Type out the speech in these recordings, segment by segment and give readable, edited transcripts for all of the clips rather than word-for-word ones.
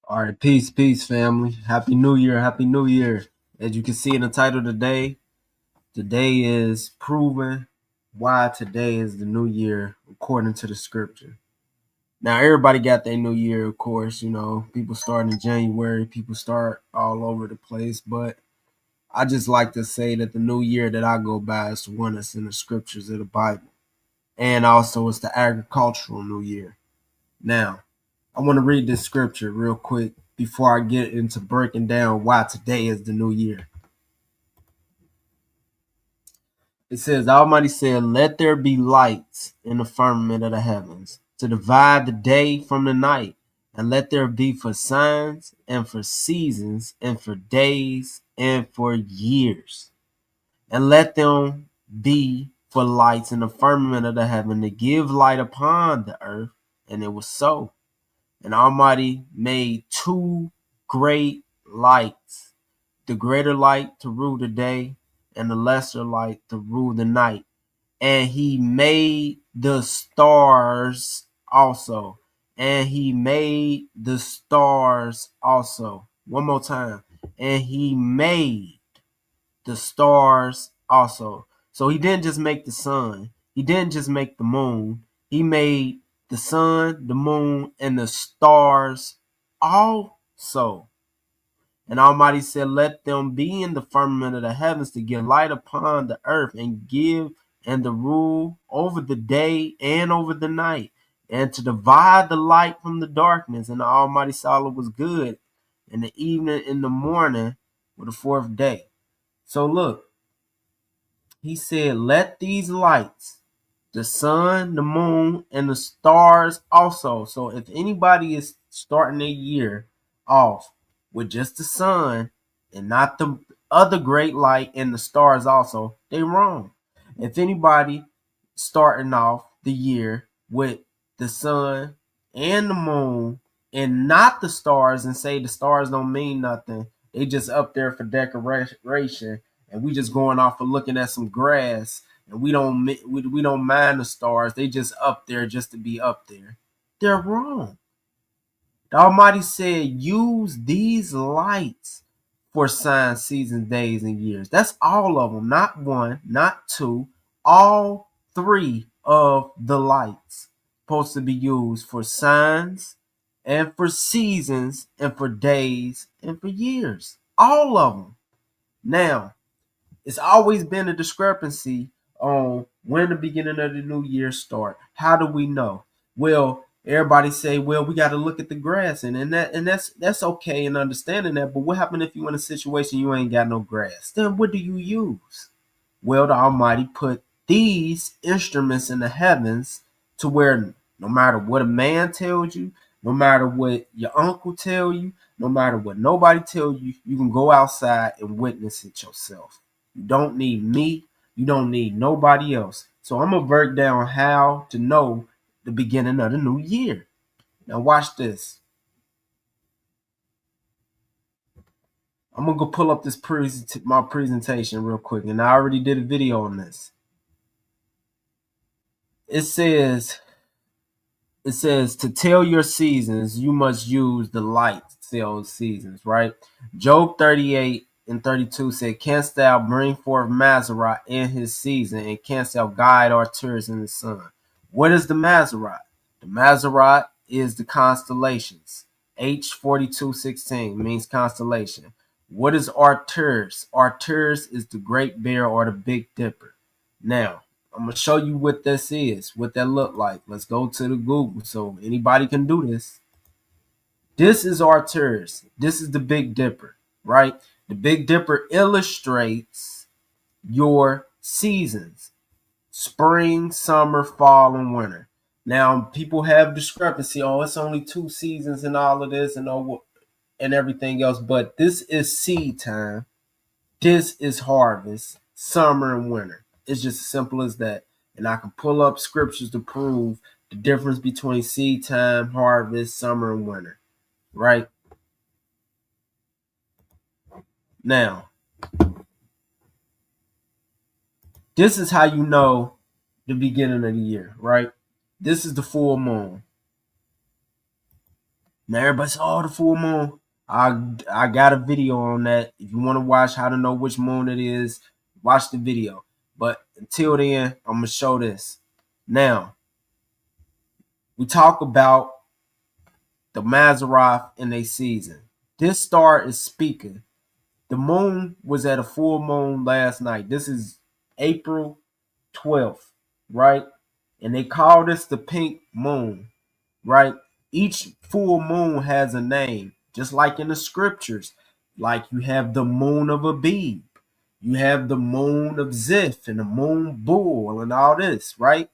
All right, peace, family. Happy New Year, Happy New Year. As you can see in the title today, today is proving why today is the new year according to the scripture. Now, everybody got their new year, of course. People start in January, people start all over the place. But I just like to say that the new year that I go by is the one that's in the scriptures of the Bible. And also, it's the agricultural new year. Now, I want to read this scripture real quick before I get into breaking down why today is the new year. It says, the Almighty said, "Let there be lights in the firmament of the heavens to divide the day from the night, and let there be for signs and for seasons and for days and for years. And let them be for lights in the firmament of the heaven to give light upon the earth." And it was so. And Almighty made two great lights, the greater light to rule the day, and the lesser light to rule the night. And he made the stars also. And he made the stars also. One more time. And he made the stars also. So he didn't just make the sun. He didn't just make the moon. He made the sun, the moon, and the stars also. And Almighty said, "Let them be in the firmament of the heavens to give light upon the earth and give and the rule over the day and over the night, and to divide the light from the darkness." And the Almighty saw it was good. And the evening and the morning were the fourth day. So look, he said, "Let these lights, the sun, the moon, and the stars also." So if anybody is starting their year off with just the sun and not the other great light and the stars also, they wrong. If anybody starting off the year with the sun and the moon and not the stars and say the stars don't mean nothing, they just up there for decoration, and we just going off of looking at some grass, and we don't mind the stars. They just up there just to be up there. They're wrong. The Almighty said, "Use these lights for signs, seasons, days, and years." That's all of them, not one, not two, all three of the lights supposed to be used for signs and for seasons and for days and for years. All of them. Now, it's always been a discrepancy on when the beginning of the new year start. How do we know? Well, everybody say, "Well, we got to look at the grass," and that's okay and understanding that. But what happens if you in a situation you ain't got no grass? Then what do you use? Well, the Almighty put these instruments in the heavens to where no matter what a man tells you, no matter what your uncle tell you, no matter what nobody tells you, you can go outside and witness it yourself. You don't need me. You don't need nobody else. So I'm gonna break down how to know the beginning of the new year. Now watch this. I'm gonna go pull up this my presentation real quick, and I already did a video on this. It says to tell your seasons, you must use the light to tell seasons, right? Job 38 and 32 said, "Canst thou bring forth Mazarah in his season, and canst thou guide Arcturus in the sun?" What is the Mazarah? The Mazarah is the constellations. H4216 means constellation. What is Arcturus? Arcturus is the Great Bear or the Big Dipper. Now, I'm gonna show you what this is, what that look like. Let's go to the Google so anybody can do this. This is Arcturus. This is the Big Dipper, right? The Big Dipper illustrates your seasons: spring, summer, fall, and winter. Now, people have discrepancy. Oh, it's only two seasons and all of this and all and everything else, but this is seed time. This is harvest, summer and winter. It's just as simple as that. And I can pull up scriptures to prove the difference between seed time, harvest, summer, and winter. Right? Now, this is how you know the beginning of the year, right? This is the full moon. Now everybody says, oh, the full moon. I got a video on that. If you want to watch how to know which moon it is, watch the video. But until then, I'm gonna show this. Now, we talk about the Mazzaroth in a season. This star is Spica. The moon was at a full moon last night. This is April 12th, right? And they call this the pink moon, right? Each full moon has a name, just like in the scriptures. Like you have the moon of Abib, you have the moon of Ziph, and the moon bull, and all this, right?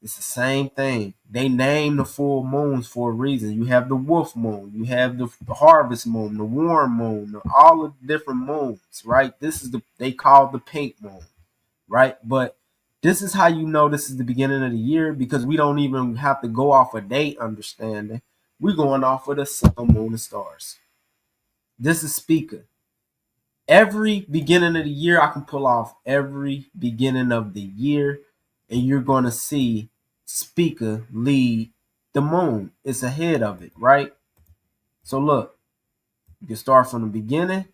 It's the same thing. They name the full moons for a reason. You have the wolf moon, you have the harvest moon, the warm moon, all the different moons, right? This is they call the pink moon, right? But this is how you know this is the beginning of the year, because we don't even have to go off a date understanding. We're going off of the sun, moon, and stars. This is Spica. Every beginning of the year, I can pull off every beginning of the year, and you're going to see Spica lead the moon. It's ahead of it, right? So look, you can start from the beginning,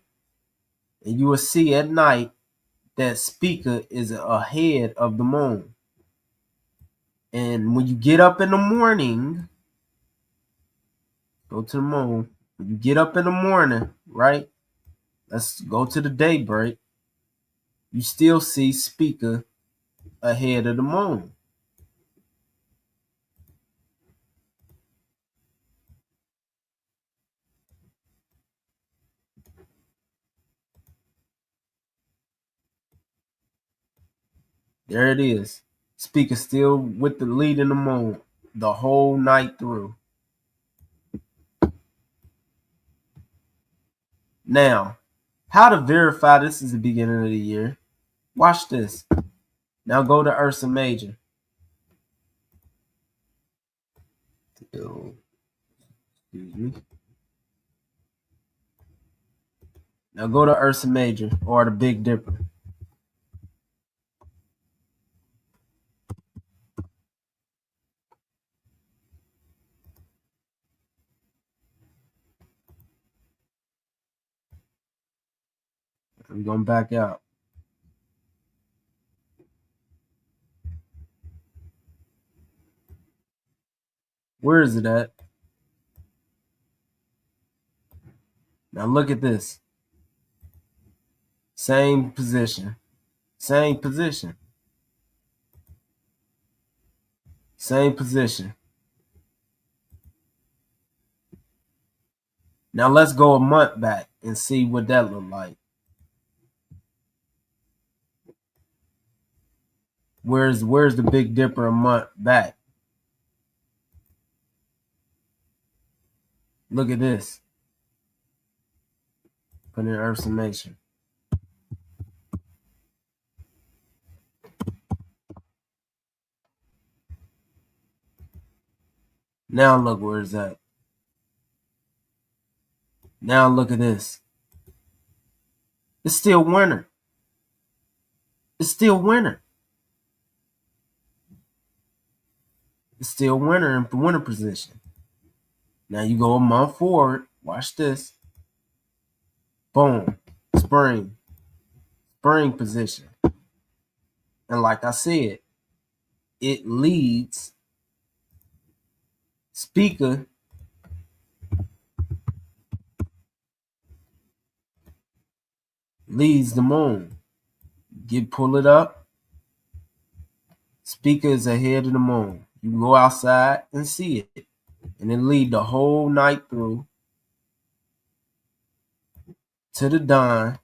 and you will see at night that Spica is ahead of the moon. And when you get up in the morning, go to the moon. When you get up in the morning, right? Let's go to the daybreak. You still see Spica ahead of the moon. There it is. Spica still with the lead in the moon the whole night through. Now, how to verify this is the beginning of the year? Watch this. Now go to Ursa Major. Excuse me. Now go to Ursa Major or the Big Dipper. I'm going back out. Where is it at? Now look at this. Same position. Same position. Same position. Now let's go a month back and see what that looked like. Where's the Big Dipper a month back? Look at this. Put in Ursa Major. Now look where it's at. Now look at this. It's still winter. It's still winter. It's still winter in the winter position. Now you go a month forward. Watch this. Boom. Spring. Spring position. And like I said, it leads Spica leads the moon. Pull it up. Spica is ahead of the moon. You can go outside and see it. And it lead the whole night through to the dawn.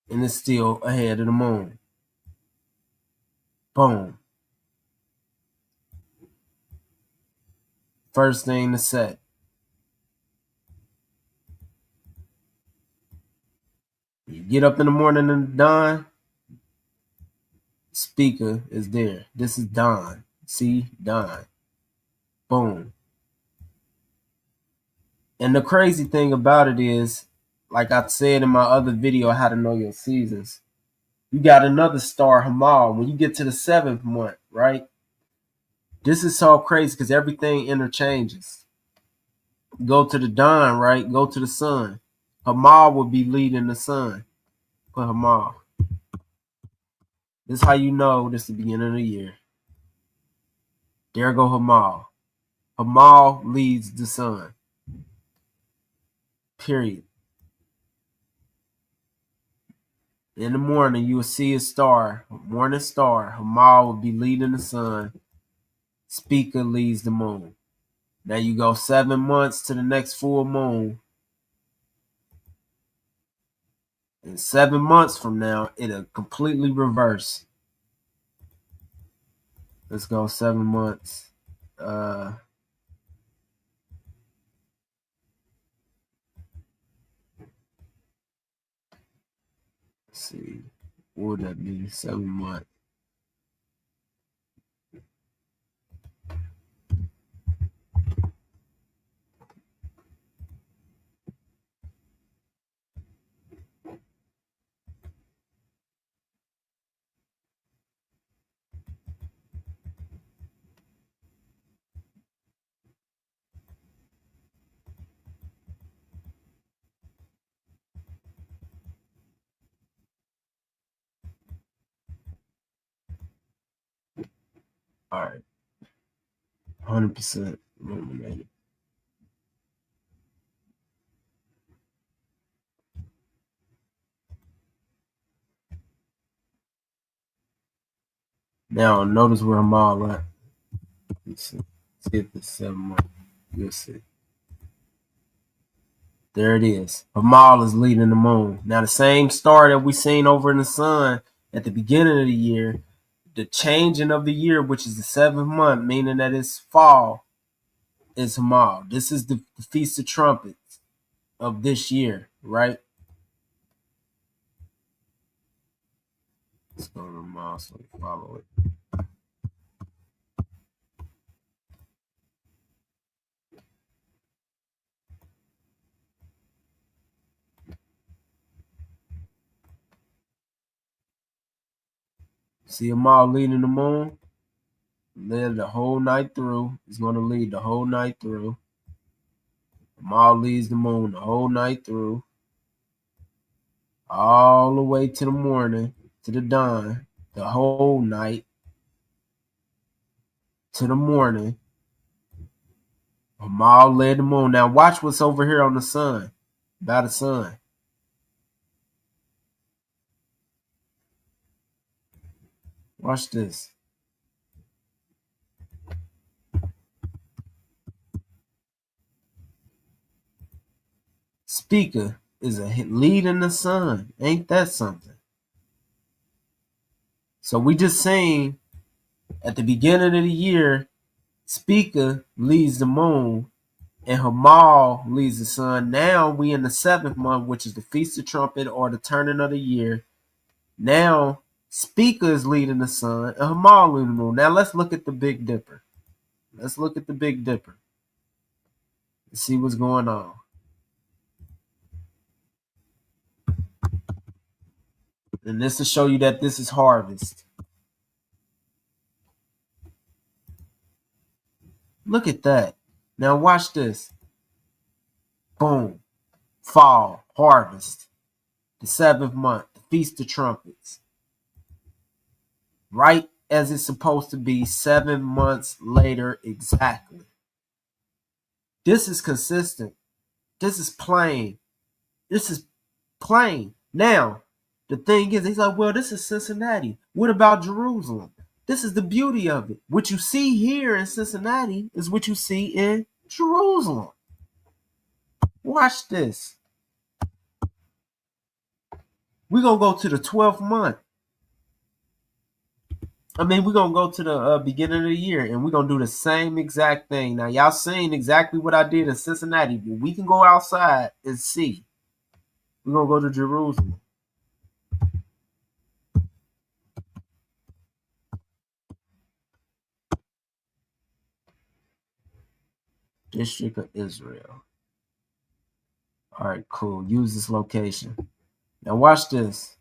And it's still ahead of the moon. Boom. First thing to set. You get up in the morning and the dawn, Spica is there. This is dawn. See, dawn. Boom. And the crazy thing about it is, like I said in my other video, how to know your seasons, you got another star, Hamal. When you get to the 7th month, right? This is so crazy because everything interchanges. Go to the dawn, right? Go to the sun. Hamal will be leading the sun. Put Hamal. This is how you know this is the beginning of the year. There go Hamal. Hamal leads the sun. Period. In the morning, you will see a star, a morning star. Hamal will be leading the sun. Speaker leads the moon. Now you go 7 months to the next full moon. And 7 months from now, it'll completely reverse. Let's go 7 months. Let's see. What would that be? 7 months. All right. 100% illuminated. Now notice where I'm all at. Let's see if it's 7 months. You'll see. There it is. Hamal is leading the moon. Now the same star that we seen over in the sun at the beginning of the year, the changing of the year, which is the 7th month, meaning that it's fall, is Hamal. This is the Feast of Trumpets of this year, right? Let's go to Hamal so we follow it. See Hamal leading the moon? Led the whole night through. He's going to lead the whole night through. Hamal leads the moon the whole night through. All the way to the morning, to the dawn, the whole night to the morning. Hamal led the moon. Now watch what's over here on the sun, by the sun. Watch this. Speaker is a lead in the sun. Ain't that something? So we just seen at the beginning of the year, Speaker leads the moon and Hamal leads the sun. Now we in the 7th month, which is the Feast of Trumpet or the turning of the year. Now Speaker is leading the sun and Hamal leading the moon. Now let's look at the Big Dipper. Let's look at the Big Dipper. Let's see what's going on. And this will show you that this is harvest. Look at that. Now watch this. Boom. Fall. Harvest. The 7th month. The Feast of Trumpets. Right as it's supposed to be 7 months later exactly. This is consistent. This is plain. This is plain. Now, the thing is, he's like, well, this is Cincinnati. What about Jerusalem? This is the beauty of it. What you see here in Cincinnati is what you see in Jerusalem. Watch this. We're going to go to the 12th month. We're going to go to the beginning of the year, and we're going to do the same exact thing. Now, y'all seen exactly what I did in Cincinnati, but we can go outside and see. We're going to go to Jerusalem. District of Israel. All right, cool. Use this location. Now watch this.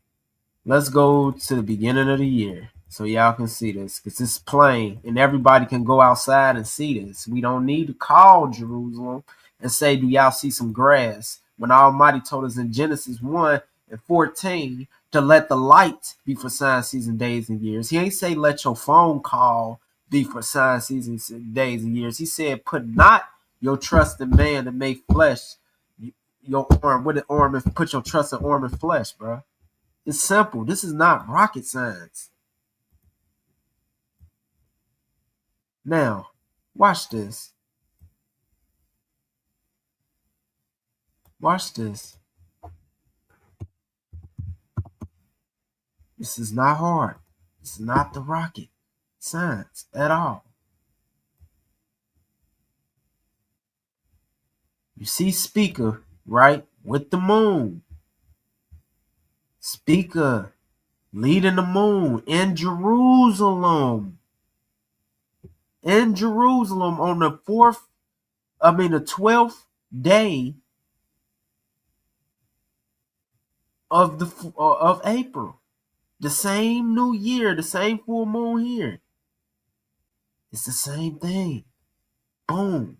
Let's go to the beginning of the year. so y'all can see this, because it's plain and everybody can go outside and see this. We don't need to call Jerusalem and say, do y'all see some grass? When Almighty told us in Genesis 1:14 to let the light be for signs, seasons, days, and years. He ain't say let your phone call be for signs, seasons, days, and years. He said put not your trust in man to make flesh your arm with an arm and put your trust in arm and flesh, bro. It's simple. This is not rocket science. Now, watch this. Watch this. This is not hard. This is not the rocket science at all. You see Speaker, right? With the moon. Speaker leading the moon in Jerusalem. In Jerusalem on the 12th day of April. The same new year, the same full moon here. It's the same thing. Boom.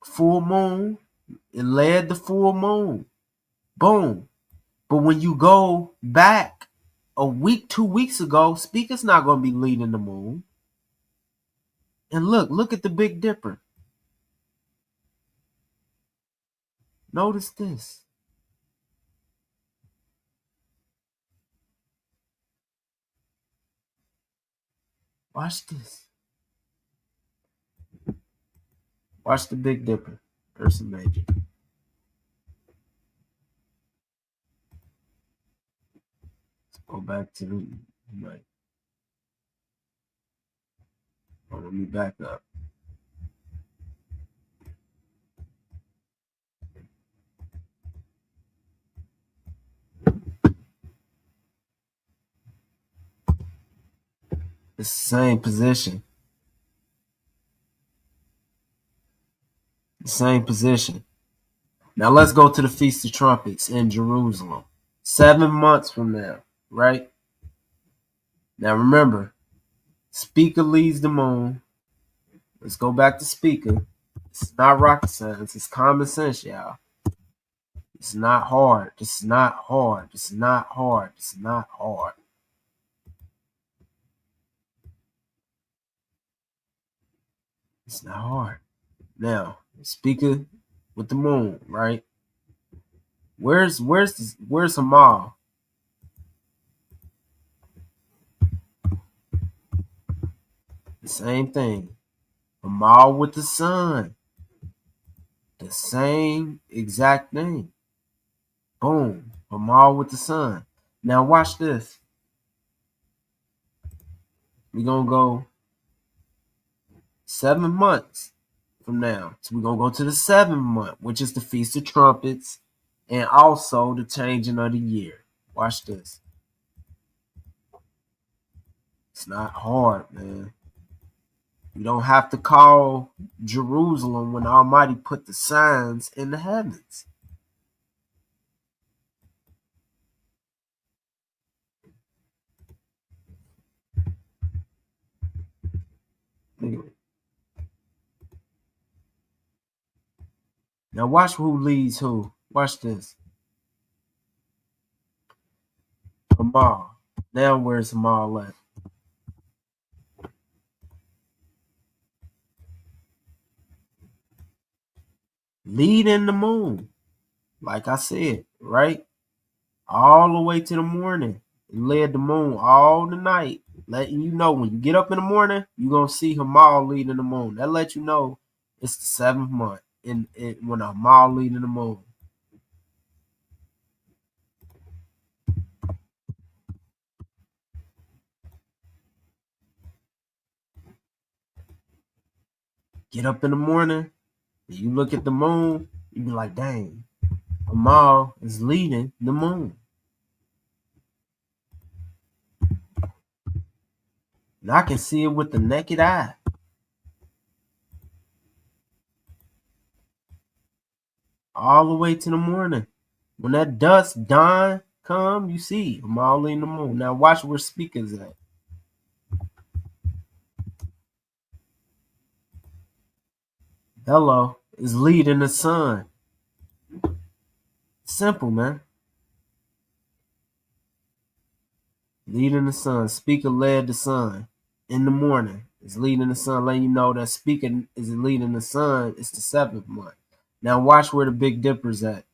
Full moon. It led the full moon. Boom. But when you go back a week, 2 weeks ago, Speaker's not going to be leading the moon. And look at the Big Dipper. Notice this. Watch this. Watch the Big Dipper. Ursa Major. Let's go back to the night. Oh, let me back up. It's the same position. The same position. Now let's go to the Feast of Trumpets in Jerusalem. 7 months from now, right? Now remember, Speaker leads the moon. Let's go back to Speaker. It's not rocket science. It's common sense, y'all. It's not hard. This is not hard. This is not hard. This is not hard. It's not hard. Now, Speaker with the moon, right? Where's Hamal? The same thing. Hamal with the sun. The same exact thing. Boom. Hamal with the sun. Now watch this. We're gonna go 7 months from now. So we're gonna go to the 7th month, which is the Feast of Trumpets, and also the changing of the year. Watch this. It's not hard, man. You don't have to call Jerusalem when Almighty put the signs in the heavens. Anyway. Now watch who leads who. Watch this. Hamal. Now where's Hamal at? Leading the moon. Like I said, right? All the way to the morning. It led the moon all the night, letting you know when you get up in the morning, you're going to see Hamal leading the moon. That lets you know it's the 7th month when Hamal leading the moon. Get up in the morning, and you look at the moon, you be like, dang, Hamal is leading the moon. And I can see it with the naked eye. All the way to the morning. When that dusk dawn come, you see, I'm all in the moon. Now watch where speakers at. Hello, is leading the sun. Simple, man. Leading the sun. Speaker led the sun in the morning. It's leading the sun, letting you know that speaker is leading the sun. It's the 7th month. Now watch where the Big Dipper's at.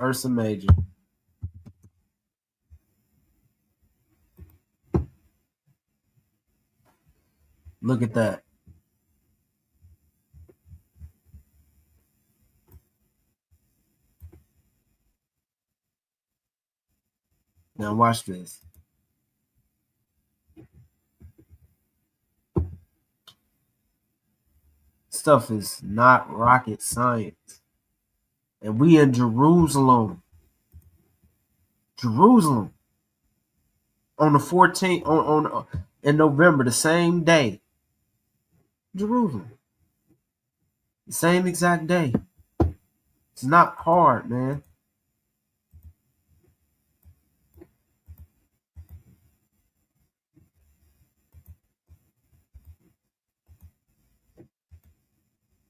Ursa Major. Look at that. Now watch this. Stuff is not rocket science. And we in Jerusalem. Jerusalem. On the 14th, in November, the same day. Jerusalem. The same exact day. It's not hard, man.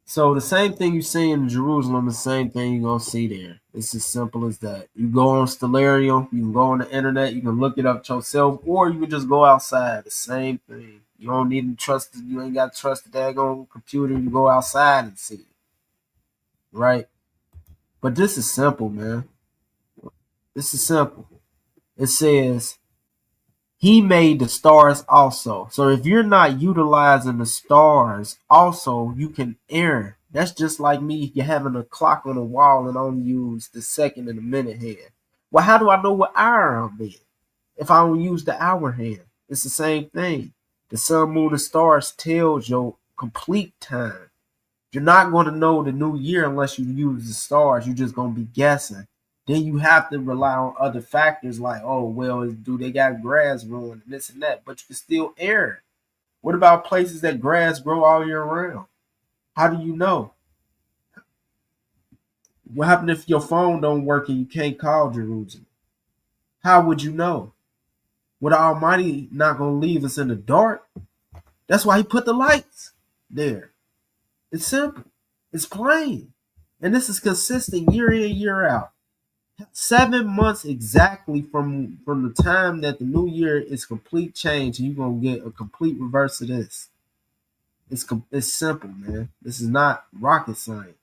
So the same thing you see in Jerusalem, the same thing you're gonna see there. It's as simple as that. You go on Stellarium, you can go on the internet, you can look it up yourself, or you can just go outside. The same thing. You don't need to trust it. You ain't got to trust the daggone computer. You go outside and see it, right? But this is simple, man. This is simple. It says he made the stars also. So if you're not utilizing the stars also, you can err. That's just like me, you're having a clock on the wall and only use the second and the minute hand. Well, how do I know what hour I'm in if I don't use the hour hand? It's the same thing. The sun, moon, and stars tells your complete time. You're not going to know the new year unless you use the stars. You're just going to be guessing. Then you have to rely on other factors like, oh, well, do they got grass growing and this and that? But you can still err. What about places that grass grow all year round? How do you know? What happened if your phone don't work and you can't call Jerusalem? How would you know? Well, the Almighty not going to leave us in the dark. That's why he put the lights there. It's simple. It's plain. And this is consistent year in, year out. 7 months exactly from the time that the new year is complete change, and you're gonna get a complete reverse of this. It's simple, man. This is not rocket science.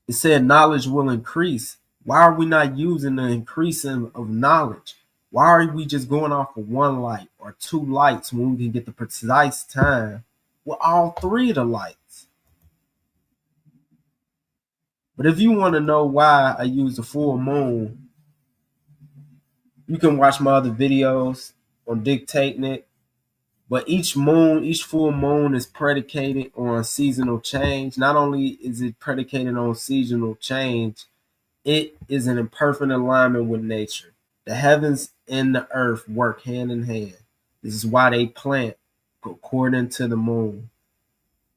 It said knowledge will increase. Why are we not using the increasing of knowledge? Why are we just going off of one light or two lights when we can get the precise time with all three of the lights? But if you want to know why I use the full moon, you can watch my other videos on dictating it. But each full moon is predicated on seasonal change. Not only is it predicated on seasonal change, it is in perfect alignment with nature. The heavens and the earth work hand in hand. This is why they plant according to the moon.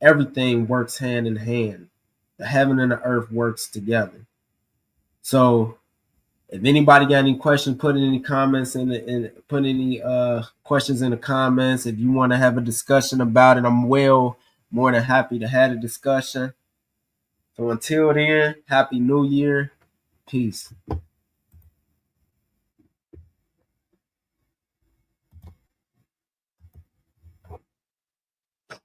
Everything works hand in hand. The heaven and the earth works together. So if anybody got any questions, put in any comments put any questions in the comments. If you want to have a discussion about it, I'm more than happy to have a discussion. So until then, happy new year. Peace.